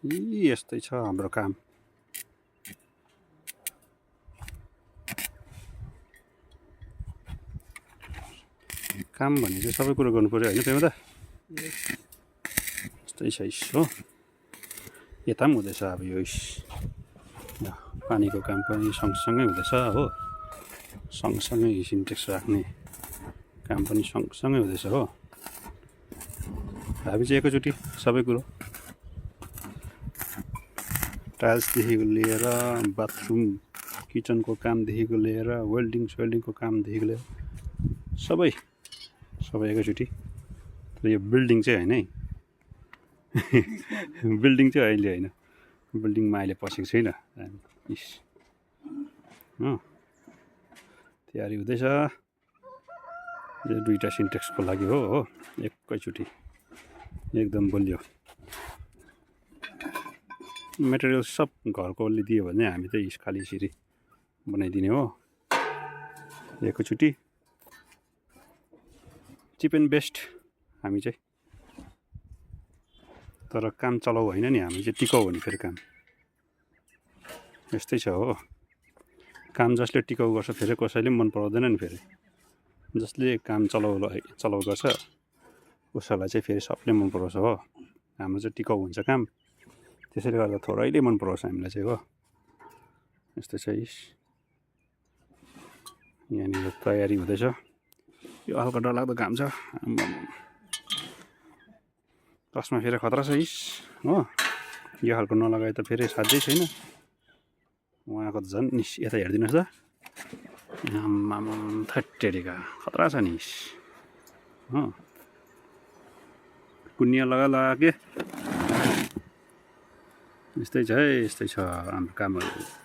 यस्तै छ हाम्रो काम। काम भने चाहिँ सबै कुरो गर्नु पर्यो होइन पेमा दा? यस्तै छ हो। यता पनि हुँदैछ अब यो पानीको काम पनि सँगसँगै हुँदैछ हो। सँगसँगै सिन्टेक्स राख्ने काम पनि सँगसँगै हुँदैछ हो। हामी चाहिँ एकैचोटि सबै कुरो टाइल्सदेखिको लिएर बाथरुम किचनको कामदेखिको लिएर वेल्डिङको कामदेखिको लिएर सबै एकैचोटि। यो बिल्डिङ चाहिँ होइन है। बिल्डिङ चाहिँ अहिले होइन, बिल्डिङमा अहिले पसेको छैन। तयारी हुँदैछ यो दुईवटा सिन्टेक्सको लागि हो एकैचोटि एकदम बलियो। मेटेरियल सब घरकोले दियो भने हामी चाहिँ खालि यसरी बनाइदिने हो एकैचोटि। चिप एन्ड बेस्ट हामी चाहिँ। तर काम चलाउ होइन नि, हामी चाहिँ टिकाउ हो नि फेरि काम। यस्तै छ हो। काम जसले टिकाउ गर्छ फेरि कसैले पनि मन पराउँदैन नि। फेरि जसले काम चलाउ गर्छ उसलाई चाहिँ फेरि सबले मन पराउँछ हो। हाम्रो चाहिँ टिकाउ हुन्छ काम, त्यसैले गर्दा थोरैले मन पराउँछ हामीलाई चाहिँ हो। यस्तै छ। यहाँनिर तयारी हुँदैछ। यो हल्का डरलाग्दो घाम छ चस्मा फेरि खतरा छ हो। यो खालको नलगाए त फेरि साध्यै छैन। उहाँको त झन् यता हेरिदिनुहोस् त। थट्टेरीका खतरा छ नि हो। कुन्निया लगा के यस्तै छ हाम्रो कामहरू।